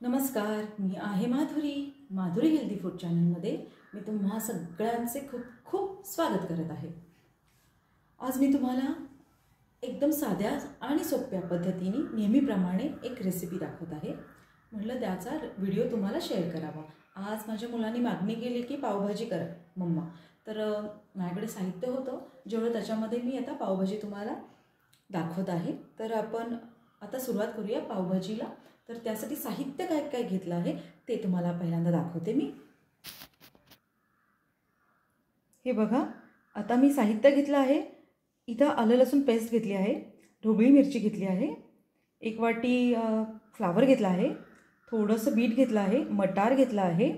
नमस्कार, मी आहे Madhuri healthy food चॅनलमध्ये मी तुम्हा सगळ्यांचे खूप खूप स्वागत करत आहे। आज मी तुम्हाला एकदम साध्या आणि सोप्या पद्धतीने नेहमीप्रमाणे एक रेसिपी दाखवत आहे। म्हटलं त्याचा व्हिडिओ तुम्हाला शेअर करावा। आज माझ्या मुलांनी मागणी केली की पावभाजी कर मम्मा, तर माझ्याकडे साहित्य होतं जेवढं त्याच्यामध्ये मी आता पावभाजी तुम्हाला दाखवत आहे। तर आपण आता सुरुवात करूया पावभाजीला। तर त्यासाठी साहित्य काय काय घेतलं आहे ते तुम्हाला पहिल्यांदा दाखवते मी। हे बघा, आता मी साहित्य घेतलं आहे। इथं आलं लसूण पेस्ट घेतली आहे, ढोबळी मिरची घेतली आहे, एक वाटी फ्लावर घेतला आहे, थोडंसं बीट घेतलं आहे, मटार घेतला आहे,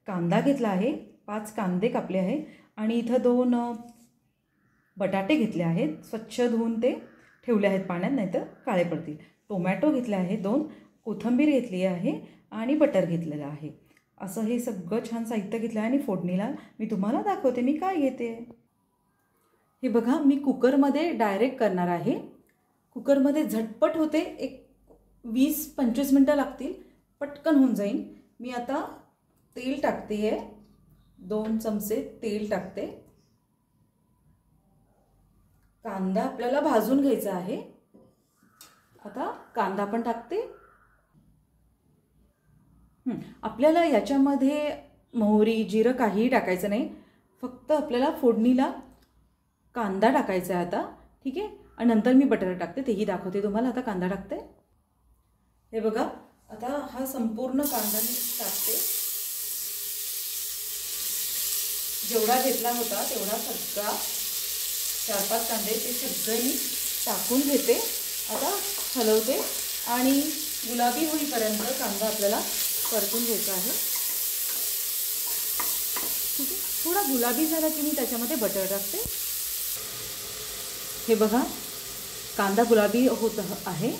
कांदा घेतला आहे, 5 कांदे कापले आहे आणि इथं 2 बटाटे घेतले आहेत, स्वच्छ धुवून ते ठेवले आहेत पाण्यात, नाहीतर काळे पडतील। टोमॅटो घेतले आहे 2, कोथिंबीर घेतली आहे आणि बटर घेतलेलं आहे। असं हे सगळं छान साहित्य घेतलं आहे आणि फोडणीला मी तुम्हाला दाखवते मी काय घेते। हे बघा, मी कुकरमध्ये डायरेक्ट करणार आहे। कुकरमध्ये झटपट होते, एक 20-25 मिनटं लागतील, पटकन होऊन जाईल। मी आता तेल टाकते आहे, 2 चमचे तेल टाकते। कांदा आपल्याला भाजून घ्यायचा आहे। आता कांदा पण टाकते। आपल्याला याच्यामध्ये मोहरी जिरं काहीही टाकायचं नाही, फक्त आपल्याला फोडणीला कांदा टाकायचा आहे आता, ठीक आहे। आणि नंतर मी बटर टाकते, तेही दाखवते तुम्हाला। आता कांदा टाकते। हे बघा, आता हा संपूर्ण कांदा मी टाकते। जेवढा घेतला होता तेवढा सगळा 4-5 कांदे ते सगळे मी टाकून घेते। आता हलवते आणि गुलाबी होईपर्यंत कांदा आपल्याला परतून घ्यायचा आहे, ठीक आहे। थोडा गुलाबी झाला की मी त्याच्यामध्ये बटर टाकते। हे बघा, कांदा गुलाबी होत आहे।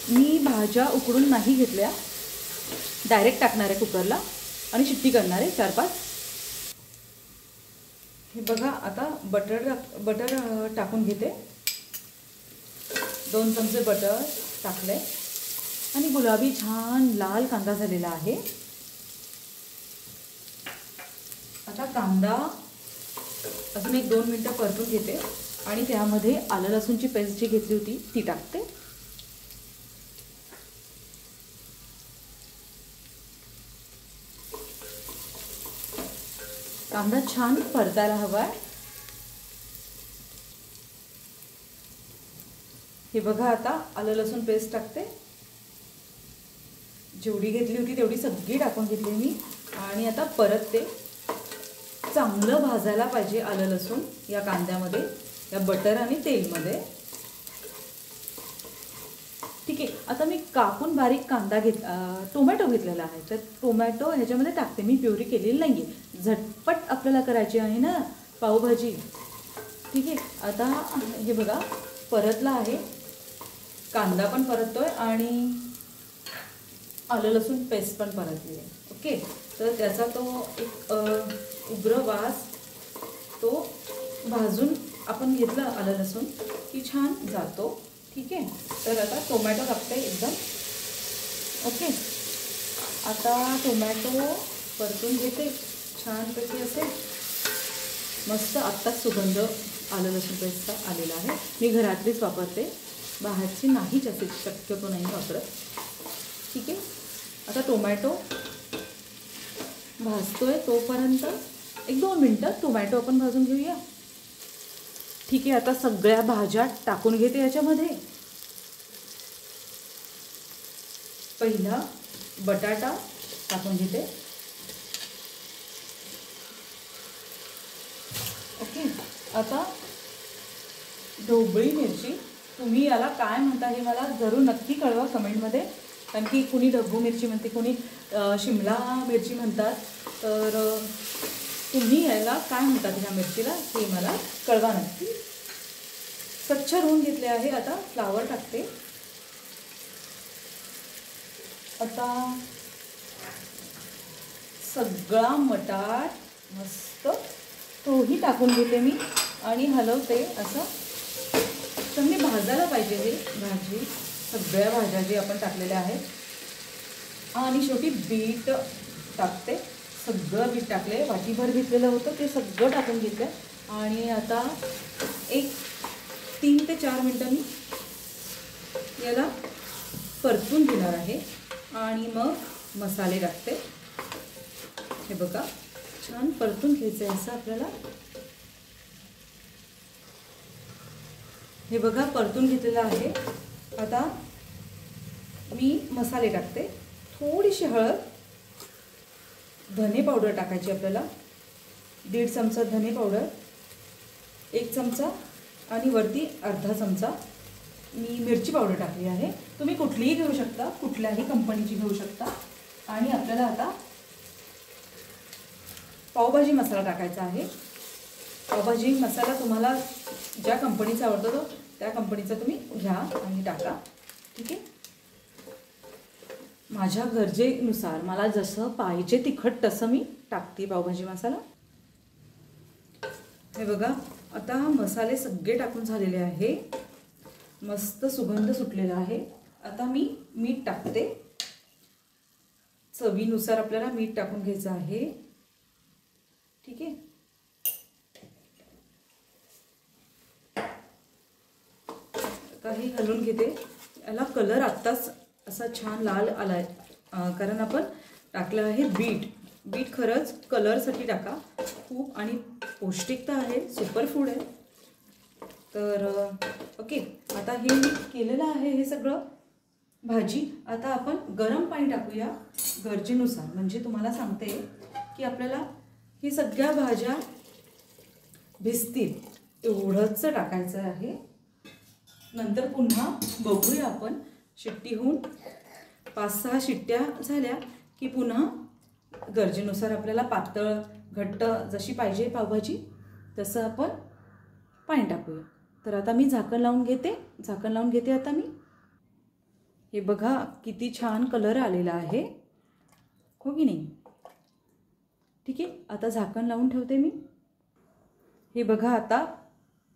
मी भाज्या उकडून नाही घेतल्या, डायरेक्ट टाकणार आहे कुकरला आणि शिट्टी करणार आहे 4-5। हे बघा, आता बटर टाकून घेते। 2 चमचे बटर टाकले आणि गुलाबी छान लाल कांदा झालेला आहे। आता कांदा अजून 1-2 मिनिटं परतून घेते आणि त्यामध्ये आलं लसूणची पेस्ट जी घेतली होती ती टाकते। कांदा छान परतायला हवा आहे। हे बघा, आता आलं लसूण पेस्ट टाकते। जेवढी घेतली होती तेवढी सगळी टाकून घेतली मी आणि आता परत ते चांगलं भाजायला पाहिजे आलं लसूण या कांद्यामध्ये, या बटर आणि तेलमध्ये, ठीक आहे। आता मी कापून बारीक कांदा टोमॅटो घेतलेला आहे, तर टोमॅटो ह्याच्यामध्ये टाकते, मी प्युरी केलेली नाही आहे। झटपट आपल्याला करायची आहे ना पावभाजी, ठीक आहे। आता हे बघा, परतला आहे, कांदा पण परततोय आणि आलं लसूण पेस्ट पण परतली आहे, ओके। तर त्याचा तो एक उग्र वास तो भाजून आपण घेतलं आलं लसूण की छान जातो, ठीक आहे। तर आता टोमॅटो टाकते एकदम, ओके। आता टोमॅटो परतून घेते छानपैकी, असे मस्त आत्ताच सुगंध आलं लसूण पेस्टचा आलेला आहे। मी घरातलीच वापरते, बाहेरची नाही जास्त शक्यतो नाही वापरत, ठीक आहे। आता टोमॅटो भाजतोय तोपर्यंत 1-2 मिनटं टोमॅटो आपण भाजून घेऊया, ठीक आहे। आता सगळ्या भाज्या टाकून घेते याच्यामध्ये। पहिला बटाटा टाकून घेते, ओके। आता ढोबळी मिरची, तुम्ही याला काय म्हणता हे मला जरूर नक्की कळवा कमेंटमध्ये, कारण की कुणी ढब्बू मिरची म्हणते, कुणी शिमला मिरची म्हणतात, तर तुम्ही याला काय म्हणतात ह्या मिरचीला हे मला कळवा नक्की। स्वच्छ धुवून घेतले आहे। आता फ्लावर टाकते। आता सगळा मटार मस्त तोही टाकून घेते मी आणि हलवते असं। चांगली भाजायला पाहिजे ही भाजी, सगळ्या भाज्या जी आपण टाकलेल्या आहेत आणि शेवटी बीट टाकते. सगळं बीट टाकले, वाटीभर घेतलेलं होतं ते सगळं टाकून घेतलं. आणि आता एक 3 ते 4 मिनटं मी याला परतून घेणार आहे आणि मग मसाले टाकते. हे बघा, छान परतून घ्यायचं आहे असं आपल्याला. हे बघा, परतून घेतलेलं आहे. आता मी मसाले टाकते. थोडीशी हळद, धने पावडर टाकायची आपल्याला, 1.5 चमचा धने पावडर, 1 चमचा आणि वरती अर्धा चमचा मी मिरची पावडर टाकली आहे. तुम्ही कुठलीही घेऊ शकता, कुठल्याही कंपनीची घेऊ शकता. आणि आपल्याला आता पावभाजी मसाला टाकायचा आहे. पावभाजी मसाला तुम्हाला ज्या कंपनीचा आवडतो तो त्या कंपनीचा तुम्ही घ्या आणि टाका. ठीक आहे. माझ्या गरजेनुसार मला जसं पाहिजे तिखट तसं मी टाकते पावभाजी मसाला. हे बघा, आता मसाले सगळे टाकून झालेले आहे. मस्त सुगंध सुटलेला आहे. आता मी मीठ टाकते. चवीनुसार आपल्याला मीठ टाकून घ्यायचं आहे. ठीक आहे. काही घालून घेते. याला कलर आत्ताच असा छान लाल आला आहे कारण आपण टाकलं आहे बीट. बीट खरंच कलरसाठी टाका, खूप आणि पौष्टिकता आहे, सुपर फूड आहे. तर ओके, आता हे मी केलेलं आहे हे सगळं भाजी. आता आपण गरम पाणी टाकूया गरजेनुसार. म्हणजे तुम्हाला सांगते की आपल्याला ही सगळ्या भाज्या भिजतील एवढंच टाकायचं आहे. नंतर पुन्हा बघूया आपण. शिट्टी होऊन 5-6 शिट्ट्या झाल्या की पुन्हा गरजेनुसार आपल्याला पातळ घट्ट जशी पाहिजे पावभाजी तसं आपण पाणी टाकूया. तर आता मी झाकण लावून घेते आता मी. हे बघा किती छान कलर आलेला आहे, हो की नाही. ठीक आहे, आता झाकण लावून ठेवते मी. हे बघा, आता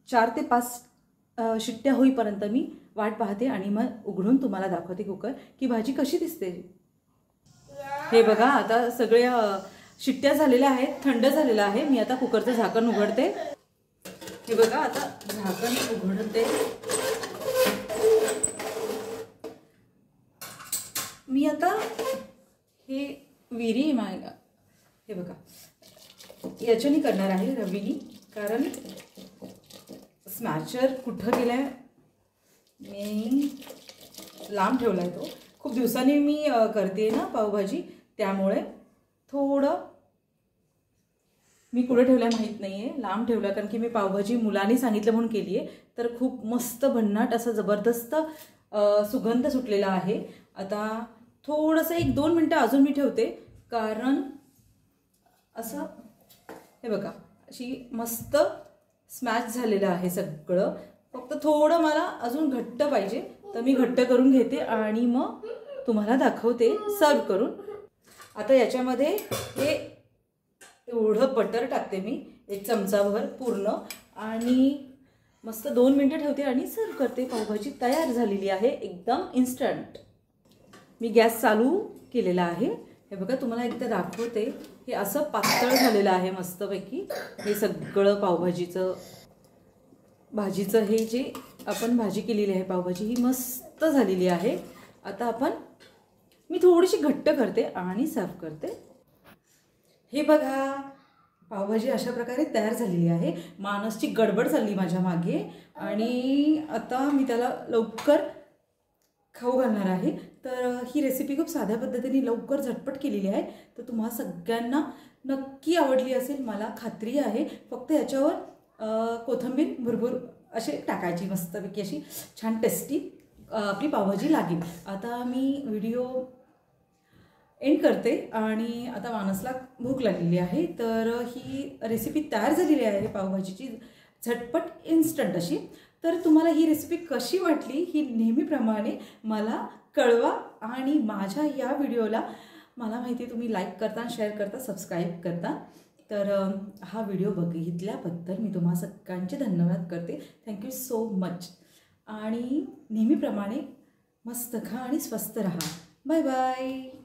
4 ते 5 शिट्ट्या होईपर्यंत मी वाट पाहते आणि मग उघडून तुम्हाला दाखवते कुकर की भाजी कशी दिसते. हे बघा, आता सगळ्या शिट्ट्या झालेल्या आहेत, थंड झालेलं आहे. मी आता कुकरचं झाकण उघडते. हे बघा, आता झाकण उघडते मी. आता हे विरी मायगा, हे बघा याच्याने करणार आहे, रवीनी. कारण स्मॅचर कुठं गेलाय, मी लांब ठेवला आहे तो. खूप दिवसांनी मी करते ना पावभाजी, त्यामुळे थोडं मी कुठं ठेवलं माहीत नाही आहे, लांब ठेवला. कारण की मी पावभाजी मुलांनी सांगितलं म्हणून केली आहे. तर खूप मस्त भन्नाट असं जबरदस्त सुगंध सुटलेला आहे. आता थोडंसं 1-2 मिनटं अजून मी ठेवते. कारण असं हे बघा, अशी मस्त स्मॅच झालेलं आहे सगळं. फक्त थोडं मला अजून घट्ट पाहिजे, तर मी घट्ट करून घेते आणि मग तुम्हाला दाखवते सर्व करून. आता याच्यामध्ये हे एवढं बटर टाकते मी, 1 चमचाभर पूर्ण, आणि मस्त 2 मिनटं ठेवते आणि सर्व करते. पावभाजी तयार झालेली आहे, एकदम इन्स्टंट. मी गॅस चालू केलेला आहे. हे बघा, तुम्हाला एकदा दाखवते. हे असं पातळ झालेलं आहे मस्तपैकी. हे सगळं पावभाजीचं भाजीचं हे जे आपण भाजी केलेली आहे पावभाजी, ही मस्त झालेली आहे. आता मी थोडीशी घट्ट करते आणि सर्व करते. हे बघा, पावभाजी अशा प्रकारे तयार झालेली आहे. मानसची गडबड चालली माझ्या मागे आणि आता मी त्याला लवकर खाऊ घालणार आहे. तर ही रेसिपी खूप साध्या पद्धतीने लवकर झटपट केलेली आहे. तर तुम्हा सगळ्यांना नक्की आवडली असेल, मला खात्री आहे. फक्त याच्यावर कोथिंबीर भरपूर असे टाकायची, मस्तपैकी अशी छान टेस्टी आपली पावभाजी लागेल. आता मी व्हिडिओ एंड करते आणि आता मानसला भूक लागलेली आहे. तर ही रेसिपी तयार झालेली आहे पावभाजीची, झटपट इन्स्टंट अशी. तर तुम्हाला ही रेसिपी कशी वाटली ही नेहमीप्रमाणे मला कळवा. आणि माझ्या या व्हिडिओला मला माहिती आहे तुम्ही लाईक करता, शेअर करता, सबस्क्राईब करता. तर हा व्हिडिओ बघितल्याबद्दल मी तुम्हा सगळ्यांचे धन्यवाद करते. Thank you so much. आणि नेहमीप्रमाणे मस्त खा आणि स्वस्त रहा. Bye bye.